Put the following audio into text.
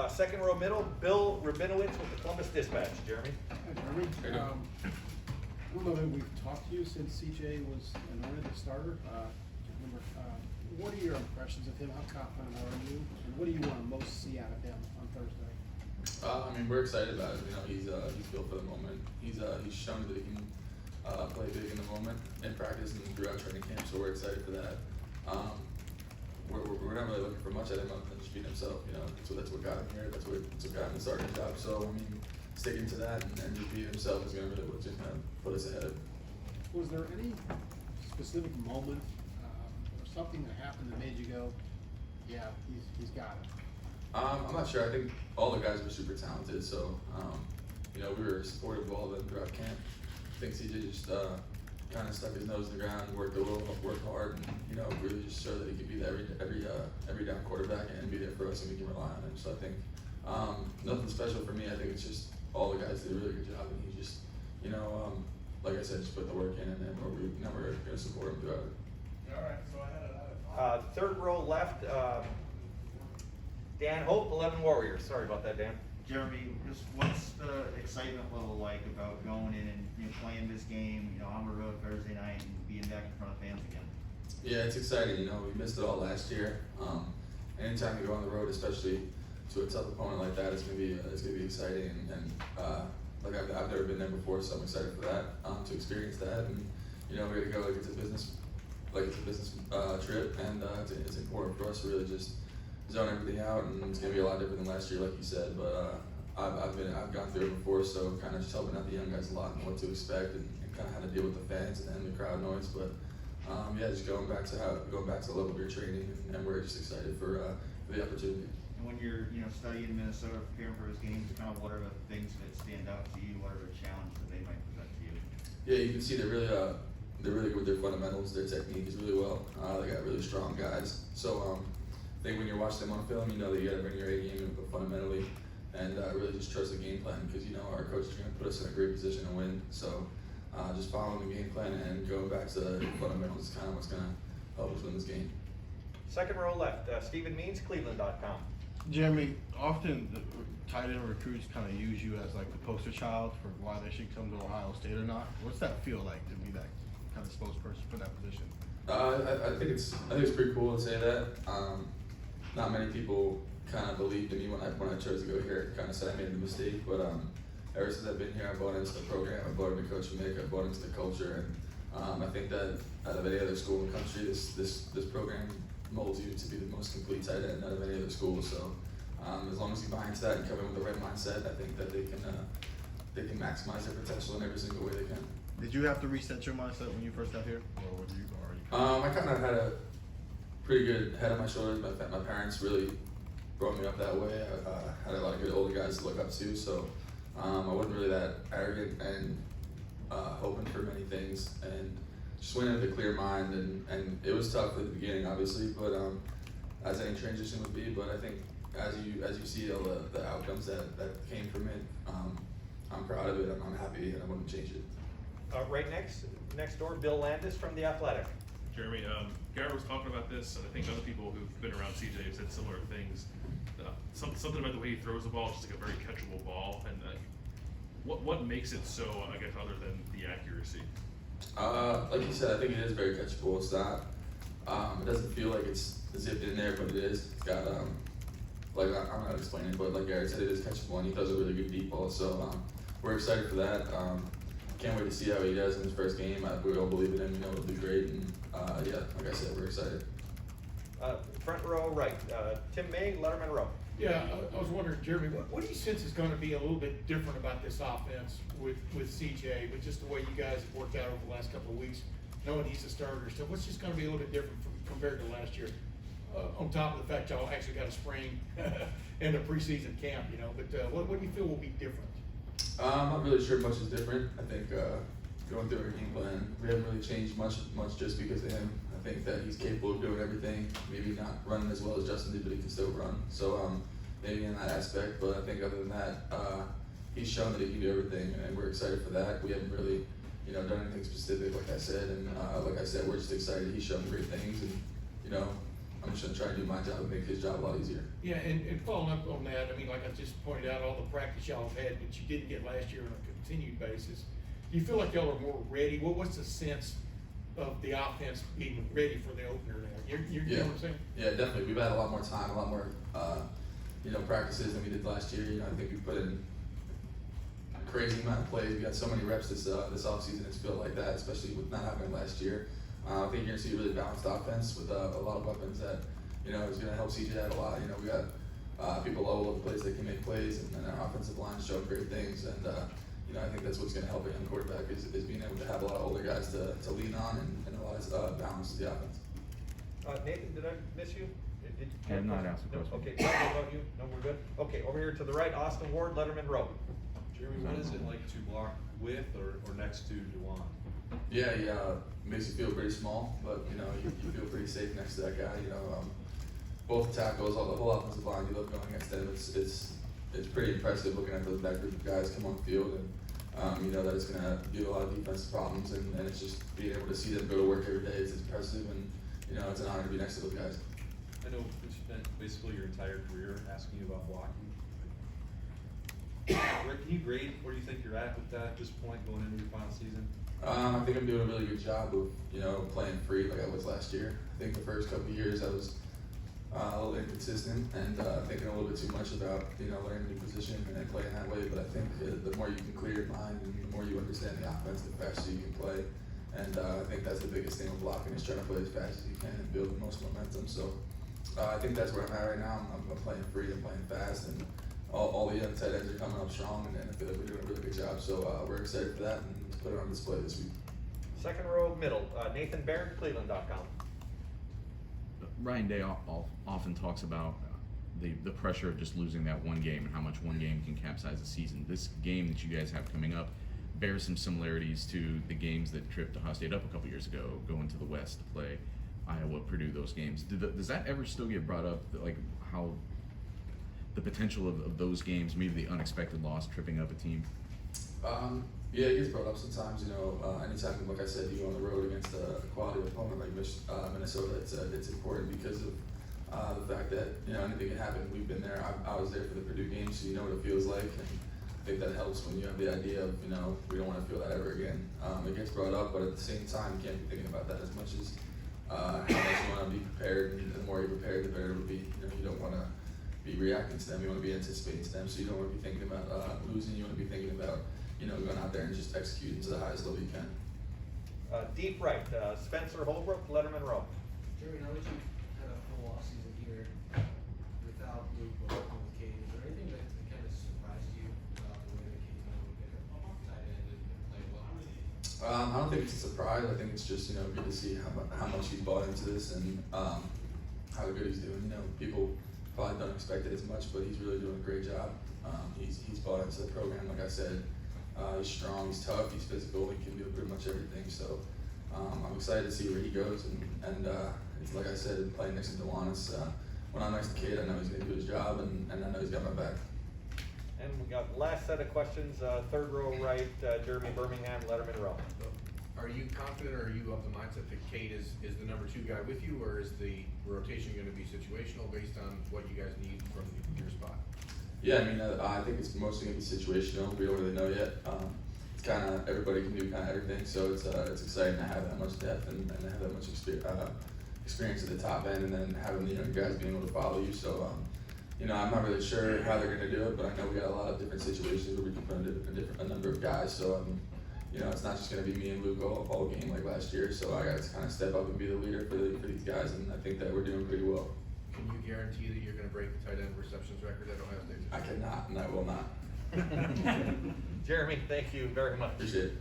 second row middle, Bill Rabinowitz with the Columbus Dispatch. Jeremy? Hi, Jeremy. I don't know that we've talked to you since CJ was anointed the starter. Can't remember. What are your impressions of him? How confident are you? And what do you want to most see out of him on Thursday? I mean, we're excited about it. You know, he's built for the moment. He's shown that he can play big in the moment in practice and throughout training camp. So we're excited for that. We're not really looking for much out of him other than just being himself. You know, that's what got him here. That's what got him the starting job. So I mean, sticking to that and just being himself is going to really just kind of put us ahead. Was there any specific moment or something that happened that made you go, yeah, he's got it? I'm not sure. I think all the guys were super talented. So you know, we were supportive of all of them throughout camp. I think CJ just kind of stuck his nose in the ground, worked hard, and you know, really just showed that he could be the every down quarterback and be there for us, and we can rely on him. So I think nothing special for me. I think it's just all the guys did a really good job, and he just, you know, like I said, just put the work in, and then we're going to support him throughout it. All right, so I had a Third row left, Dan Hope, 11 Warriors. Sorry about that, Dan. Jeremy, just what's the excitement level like about going in and playing this game, on the road Thursday night and being back in front of fans again? Yeah, it's exciting. You know, we missed it all last year. Anytime you go on the road, especially to a tough opponent like that, it's gonna be exciting. And like I've never been there before, so I'm excited for that, to experience that. And you know, we're gonna go like it's a business trip, and it's important for us to really just zone everything out. And it's gonna be a lot different than last year, like you said. But I've gone through it before, so kind of just helping out the young guys a lot and what to expect and kind of how to deal with the fans and the crowd noise. But yeah, just going back to the level of your training, and we're just excited for the opportunity. And when you're studying Minnesota, preparing for his games, kind of what are the things that stand out to you? What are the challenges that they might present to you? Yeah, you can see they're really good with their fundamentals. Their technique is really well. They got really strong guys. So I think when you're watching them on film, you know that you got to bring your A game in fundamentally, and really just trust the game plan, because you know our coach is going to put us in a great position to win. So just following the game plan and going back to the fundamentals is kind of what's going to help us win this game. Second row left, Stephen Means, Cleveland.com. Jeremy, often the tight end recruits kind of use you as like the poster child for why they should come to Ohio State or not. What's that feel like to be that kind of spokesperson for that position? I think it's pretty cool to say that. Not many people kind of believed in me when I chose to go here. Kind of said I made the mistake, but ever since I've been here, I bought into the program, I bought into Coach Mick, I bought into the culture, and I think that out of any other school in the country, this program molds you to be the most complete tight end out of any other school. So as long as you buy into that and come in with the right mindset, I think that they can maximize their potential in every single way they can. Did you have to reset your mindset when you first got here, or were you already? I kind of had a pretty good head on my shoulders. My parents really brought me up that way. I had a lot of good older guys to look up to, so I wasn't really that arrogant and hoping for many things, and just went in with a clear mind. And it was tough at the beginning, obviously, but as any transition would be. But I think as you see all the outcomes that came from it, I'm proud of it. I'm happy, and I wouldn't change it. Right next door, Bill Landis from The Athletic. Jeremy, Garrett was talking about this, and I think other people who've been around CJ have said similar things. Something about the way he throws the ball, it's just like a very catchable ball. And what makes it so, I guess, other than the accuracy? Like you said, I think it is very catchable. It's not. It doesn't feel like it's zipped in there, but it is. It's got like I'm not explaining, but like Garrett said, it is catchable, and he throws a really good deep ball. So we're excited for that. Can't wait to see how he does in his first game. We all believe in him. You know, it'll be great. And yeah, like I said, we're excited. Front row right, Tim May, Letterman Row. Yeah, I was wondering, Jeremy, what do you sense is going to be a little bit different about this offense with CJ, with just the way you guys have worked out over the last couple of weeks, knowing he's a starter? So what's just going to be a little bit different compared to last year? On top of the fact y'all actually got a spring and a preseason camp, but what do you feel will be different? I'm not really sure much is different. I think going through our game plan, we haven't really changed much just because of him. I think that he's capable of doing everything. Maybe not running as well as Justin did, but he can still run. So maybe in that aspect, but I think other than that, he's shown that he can do everything, and we're excited for that. We haven't really, done anything specific, like I said, and like I said, we're just excited. He's shown great things, and I'm just gonna try to do my job and make his job a lot easier. Yeah, and following up on that, I mean, like I just pointed out, all the practice y'all have had, but you didn't get last year on a continued basis. Do you feel like y'all are more ready? What's the sense of the offense being ready for the opener now? You know what I'm saying? Yeah, definitely. We've had a lot more time, a lot more, practices than we did last year. I think we put in a crazy amount of plays. We got so many reps this offseason. It's felt like that, especially with not having it last year. I think you're gonna see a really balanced offense with a lot of weapons that, is gonna help CJ out a lot. We got people all over the place that can make plays, and our offensive line is showing great things. And I think that's what's gonna help a young quarterback is being able to have a lot of older guys to lean on and a lot of balance to the offense. Nathan, did I miss you? I have not asked a No? question. Okay, what about you? No, we're good? Okay, over here to the right, Austin Ward, Letterman Row. Jeremy, what is it like to block with or next to Dewan? Yeah, makes you feel pretty small, but you feel pretty safe next to that guy. Both tackles, the whole offensive line, you love going against them. It's pretty impressive looking at that group of guys come on the field, and you know that it's gonna do a lot of defensive problems, and it's just being able to see them go to work every day is impressive, and it's an honor to be next to those guys. I know you spent basically your entire career asking you about blocking. Rick, can you grade where you think you're at with that at this point going into your final season? I think I'm doing a really good job of playing free like I was last year. I think the first couple of years I was a little inconsistent and thinking a little bit too much about learning a new position and playing that way. But I think the more you can clear your mind and the more you understand the offense, the faster you can play. And I think that's the biggest thing with blocking is trying to play as fast as you can and build the most momentum. So I think that's where I'm at right now. I'm playing free and playing fast, and all the young tight ends are coming up strong, and I feel like we're doing a really good job. So we're excited for that and to put it on display this week. Second row, middle, Nathan Barron, Cleveland.com. Ryan Day often talks about the pressure of just losing that one game and how much one game can capsize a season. This game that you guys have coming up bears some similarities to the games that tripped Ohio State up a couple years ago, going to the West to play Iowa, Purdue, those games. Does that ever still get brought up, like how the potential of those games, maybe the unexpected loss, tripping up a team? Yeah, it gets brought up sometimes. Anytime, like I said, you go on the road against a quality opponent like Minnesota, it's important because of the fact that anything can happen. We've been there. I was there for the Purdue game, so you know what it feels like, and I think that helps when you have the idea of we don't want to feel that ever again. It gets brought up, but at the same time, you can't be thinking about that as much as how much you want to be prepared. And the more you're prepared, the better it'll be. You don't want to be reacting to them. You want to be anticipating to them. So you don't want to be thinking about losing. You want to be thinking about going out there and just executing to the highest level you can. Deep right, Spencer Holbrook, Letterman Row. Jeremy, now that you've had a full off season here without Luke or working with Kate, is there anything that kind of surprised you about the way that Kate's been able to get her tight end and play well? I don't think it's a surprise. I think it's just good to see how much he's bought into this and how good he's doing. People probably don't expect it as much, but he's really doing a great job. He's bought into the program, like I said. He's strong, he's tough, he's physical, he can do pretty much everything. So I'm excited to see where he goes. And it's like I said, playing next to Dewan, when I'm next to Kate, I know he's going to do his job, and I know he's got my back. And we got the last set of questions, third row right, Jeremy Birmingham, Letterman Row. Are you confident, or are you of the mindset that Kate is the number 2 guy with you, or is the rotation going to be situational based on what you guys need from your spot? Yeah, I think it's mostly going to be situational. We don't really know yet. It's kind of everybody can do kind of everything, so it's exciting to have that much depth and have that much experience at the top end, and then having the young guys being able to follow you. So, I'm not really sure how they're going to do it, but I know we got a lot of different situations where we can put a number of guys. So, it's not just going to be me and Luke all game like last year. So I got to kind of step up and be the leader for these guys, and I think that we're doing pretty well. Can you guarantee that you're going to break the tight end receptions record at Ohio State? I cannot, and I will not. Jeremy, thank you very much. Appreciate it.